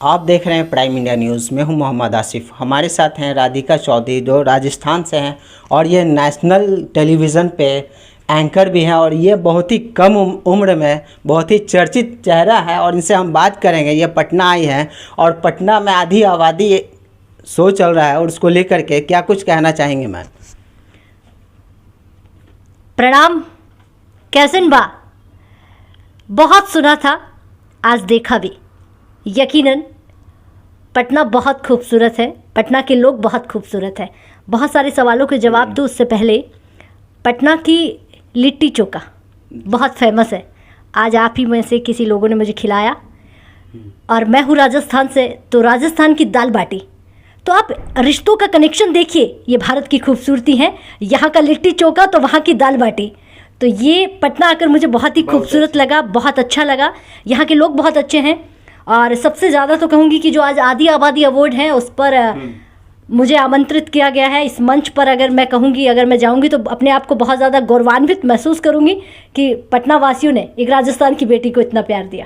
आप देख रहे हैं प्राइम इंडिया न्यूज़। मैं हूं मोहम्मद आसिफ। हमारे साथ हैं राधिका चौधरी जो राजस्थान से हैं और ये नेशनल टेलीविज़न पे एंकर भी हैं और ये बहुत ही कम उम्र में बहुत ही चर्चित चेहरा है और इनसे हम बात करेंगे। ये पटना आई हैं और पटना में आधी आबादी शो चल रहा है और उसको लेकर के क्या कुछ कहना चाहेंगे मैम? प्रणाम। कैसन बा? बहुत सुना था, आज देखा भी। यकीनन पटना बहुत खूबसूरत है, पटना के लोग बहुत खूबसूरत है। बहुत सारे सवालों के जवाब दूँ उससे पहले, पटना की लिट्टी चोखा बहुत फेमस है। आज आप ही में से किसी लोगों ने मुझे खिलाया और मैं हूँ राजस्थान से, तो राजस्थान की दाल बाटी। तो आप रिश्तों का कनेक्शन देखिए, ये भारत की खूबसूरती है। यहाँ का लिट्टी चोखा तो वहाँ की दाल बाटी। तो ये पटना आकर मुझे बहुत ही खूबसूरत लगा, बहुत अच्छा लगा। यहाँ के लोग बहुत अच्छे हैं और सबसे ज़्यादा तो कहूँगी कि जो आज आधी आबादी अवार्ड है उस पर मुझे आमंत्रित किया गया है। इस मंच पर अगर मैं कहूँगी, अगर मैं जाऊँगी तो अपने आप को बहुत ज़्यादा गौरवान्वित महसूस करूँगी कि पटना वासियों ने एक राजस्थान की बेटी को इतना प्यार दिया।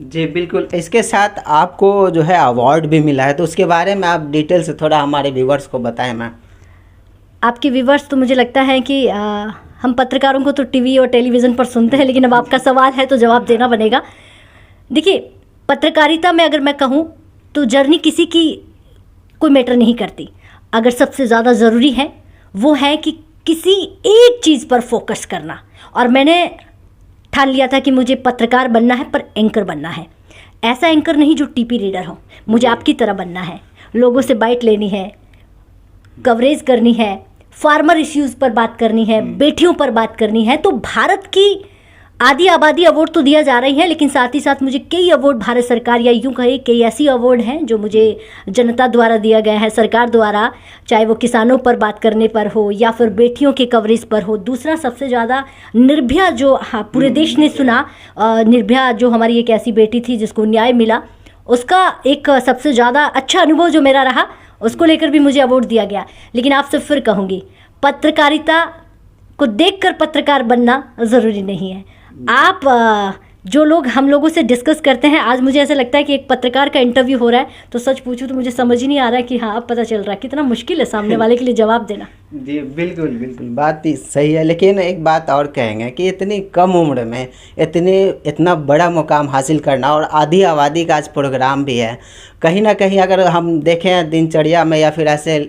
जी बिल्कुल। इसके साथ आपको जो है अवार्ड भी मिला है, तो उसके बारे में आप डिटेल से थोड़ा हमारे व्यूवर्स को बताएं मैम। आपके व्यूवर्स तो मुझे लगता है कि हम पत्रकारों को तो टीवी और टेलीविज़न पर सुनते हैं, लेकिन अब आपका सवाल है तो जवाब देना बनेगा। देखिए, पत्रकारिता में अगर मैं कहूँ तो जर्नी किसी की कोई मैटर नहीं करती। अगर सबसे ज़्यादा ज़रूरी है वो है कि किसी एक चीज़ पर फोकस करना। और मैंने ठान लिया था कि मुझे पत्रकार बनना है, पर एंकर बनना है। ऐसा एंकर नहीं जो टीपी रीडर हो, मुझे आपकी तरह बनना है। लोगों से बाइट लेनी है, कवरेज करनी है, फार्मर इश्यूज़ पर बात करनी है, बेटियों पर बात करनी है। तो भारत की आधी आबादी अवार्ड तो दिया जा रही है, लेकिन साथ ही साथ मुझे कई अवार्ड भारत सरकार, या यूँ कहे कई ऐसी अवार्ड हैं जो मुझे जनता द्वारा दिया गया है, सरकार द्वारा, चाहे वो किसानों पर बात करने पर हो या फिर बेटियों के कवरेज पर हो। दूसरा सबसे ज़्यादा निर्भया, जो पूरे देश ने सुना, निर्भया जो हमारी एक ऐसी बेटी थी जिसको न्याय मिला, उसका एक सबसे ज़्यादा अच्छा अनुभव जो मेरा रहा, उसको लेकर भी मुझे अवार्ड दिया गया। लेकिन आपसे फिर कहूँगी, पत्रकारिता को देखकर पत्रकार बनना ज़रूरी नहीं है। आप जो लोग हम लोगों से डिस्कस करते हैं, आज मुझे ऐसा लगता है कि एक पत्रकार का इंटरव्यू हो रहा है, तो सच पूछूं तो मुझे समझ ही नहीं आ रहा है कि हाँ अब पता चल रहा है कितना मुश्किल है सामने वाले के लिए जवाब देना। जी बिल्कुल बिल्कुल, बात ही सही है। लेकिन एक बात और कहेंगे कि इतनी कम उम्र में इतना बड़ा मुकाम हासिल करना, और आधी आबादी का आज प्रोग्राम भी है, कहीं ना कहीं अगर हम देखें दिनचर्या में या फिर ऐसे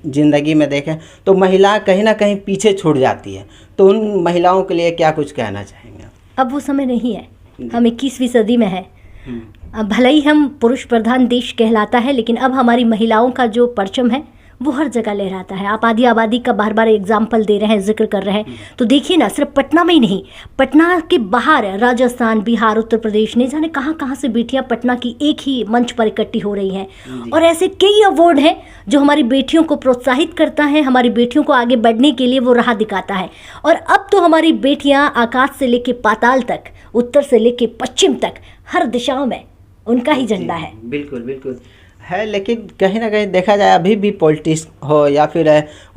ज़िंदगी में देखें तो महिला कहीं ना कहीं पीछे छूट जाती है। तो उन महिलाओं के लिए क्या कुछ कहना चाहेंगे? अब वो समय नहीं है, हम 21वीं सदी में हैं। भले ही हम पुरुष प्रधान देश कहलाता है, लेकिन अब हमारी महिलाओं का जो परचम है वो हर जगह लहराता है। आप आधी आबादी का बार बार एग्जाम्पल दे रहे हैं, जिक्र कर रहे हैं, तो देखिए ना, सिर्फ पटना में ही नहीं, पटना के बाहर राजस्थान, बिहार, उत्तर प्रदेश, नहीं जाने कहाँ कहाँ से बेटियां पटना की एक ही मंच पर इकट्ठी हो रही हैं। और ऐसे कई अवार्ड हैं जो हमारी बेटियों को प्रोत्साहित करता है, हमारी बेटियों को आगे बढ़ने के लिए वो राह दिखाता है। और अब तो हमारी बेटियाँ आकाश से लेके पाताल तक, उत्तर से लेके पश्चिम तक, हर दिशाओं में उनका ही झंडा है। बिल्कुल बिल्कुल है। लेकिन कहीं ना कहीं देखा जाए, अभी भी पॉलिटिक्स हो या फिर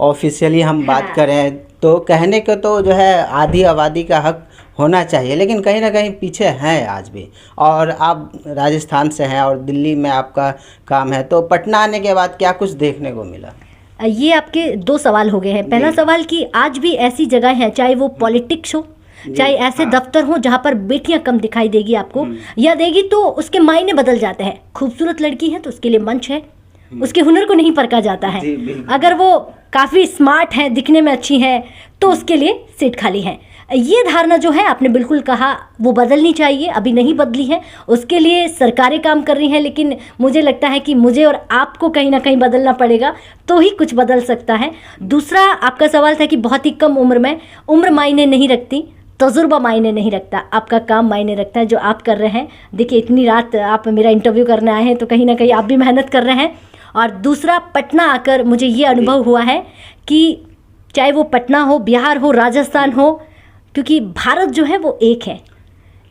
ऑफिशियली हम बात करें तो कहने को तो जो है आधी आबादी का हक होना चाहिए, लेकिन कहीं ना कहीं पीछे हैं आज भी। और आप राजस्थान से हैं और दिल्ली में आपका काम है, तो पटना आने के बाद क्या कुछ देखने को मिला? ये आपके दो सवाल हो गए हैं। पहला सवाल कि आज भी ऐसी जगह हैं, चाहे वो पॉलिटिक्स हो, चाहे ऐसे दफ्तर हो जहाँ पर बेटियां कम दिखाई देगी आपको, या देगी तो उसके मायने बदल जाते हैं। खूबसूरत लड़की है तो उसके लिए मंच है, उसके हुनर को नहीं परखा जाता है। अगर वो काफ़ी स्मार्ट है, दिखने में अच्छी है, तो उसके लिए सीट खाली है। ये धारणा जो है, आपने बिल्कुल कहा, वो बदलनी चाहिए, अभी नहीं बदली है। उसके लिए सरकारें काम कर रही हैं, लेकिन मुझे लगता है कि मुझे और आपको कहीं ना कहीं बदलना पड़ेगा, तो ही कुछ बदल सकता है। दूसरा आपका सवाल था कि बहुत ही कम उम्र में, उम्र मायने नहीं रखती, तजुर्बा मायने नहीं रखता, आपका काम मायने रखता है जो आप कर रहे हैं। देखिए, इतनी रात आप मेरा इंटरव्यू करने आए हैं, तो कहीं ना कहीं आप भी मेहनत कर रहे हैं। और दूसरा, पटना आकर मुझे ये अनुभव हुआ है कि चाहे वो पटना हो, बिहार हो, राजस्थान हो, क्योंकि भारत जो है वो एक है,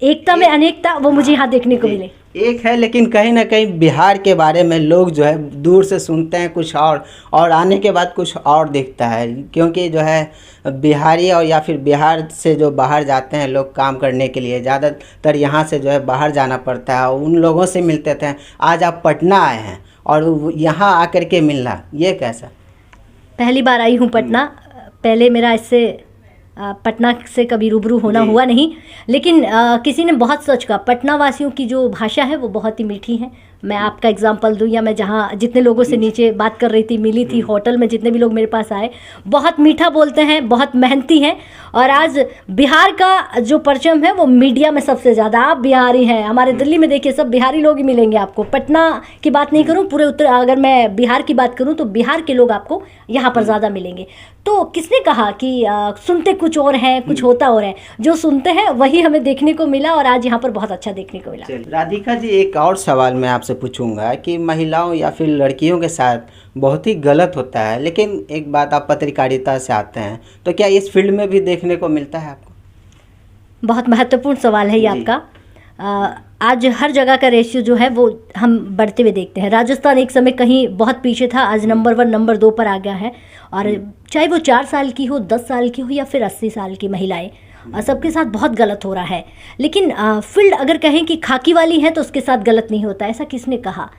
एकता में अनेकता, वो मुझे यहाँ देखने को मिले। एक है, लेकिन कहीं ना कहीं बिहार के बारे में लोग जो है दूर से सुनते हैं कुछ और आने के बाद कुछ और दिखता है, क्योंकि जो है बिहारी और या फिर बिहार से जो बाहर जाते हैं लोग काम करने के लिए, ज़्यादातर यहाँ से जो है बाहर जाना पड़ता है, उन लोगों से मिलते थे। आज आप पटना आए हैं और यहाँ आकर के मिलना, ये कैसा? पहली बार आई हूँ पटना। पहले मेरा इससे पटना से कभी रूबरू होना हुआ नहीं, लेकिन किसी ने बहुत सच कहा, पटना वासियों की जो भाषा है वो बहुत ही मीठी है। मैं आपका एग्जांपल दूं, या मैं जहाँ जितने लोगों से नीचे बात कर रही थी, मिली थी होटल में, जितने भी लोग मेरे पास आए, बहुत मीठा बोलते हैं, बहुत मेहनती हैं। और आज बिहार का जो परचम है वो मीडिया में सबसे ज़्यादा, आप बिहारी हैं। हमारे दिल्ली में देखिए सब बिहारी लोग ही मिलेंगे आपको। पटना की बात नहीं करूँ, पूरे उत्तर, अगर मैं बिहार की बात करूँ तो बिहार के लोग आपको यहाँ पर ज़्यादा मिलेंगे। तो किसने कहा कि सुनते कुछ और हैं, कुछ होता और है, जो सुनते हैं वही हमें देखने को मिला, और आज यहाँ पर बहुत अच्छा देखने को मिला। राधिका जी, एक और सवाल मैं आपसे पूछूंगा कि महिलाओं या फिर लड़कियों के साथ बहुत ही गलत होता है, लेकिन एक बात, आप पत्रकारिता से आते हैं, तो क्या इस फील्ड में भी देखने को मिलता है आपको? बहुत महत्वपूर्ण सवाल है ये आपका। आज हर जगह का रेशियो जो है वो हम बढ़ते हुए देखते हैं। राजस्थान एक समय कहीं बहुत पीछे था, आज नंबर 1 नंबर 2 पर आ गया है। और चाहे वो 4 साल की हो, 10 साल की हो, या फिर 80 साल की महिलाएं, सबके साथ बहुत गलत हो रहा है। लेकिन फील्ड अगर कहें कि खाकी वाली है तो उसके साथ गलत नहीं होता, ऐसा किसने कहा?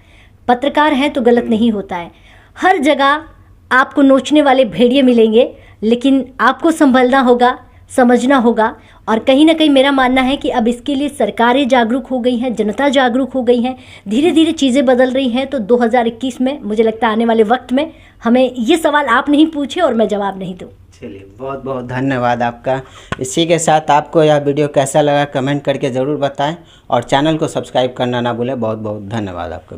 पत्रकार हैं तो गलत नहीं होता है। हर जगह आपको नोचने वाले भेड़िए मिलेंगे, लेकिन आपको संभलना होगा, समझना होगा। और कहीं ना कहीं मेरा मानना है कि अब इसके लिए सरकारें जागरूक हो गई हैं, जनता जागरूक हो गई हैं, धीरे धीरे चीज़ें बदल रही हैं। तो 2021 में मुझे लगता है आने वाले वक्त में हमें ये सवाल आप नहीं पूछे और मैं जवाब नहीं दूँ। चलिए, बहुत बहुत धन्यवाद आपका। इसी के साथ आपको यह वीडियो कैसा लगा कमेंट करके ज़रूर बताएं, और चैनल को सब्सक्राइब करना ना भूलें। बहुत बहुत धन्यवाद आपका।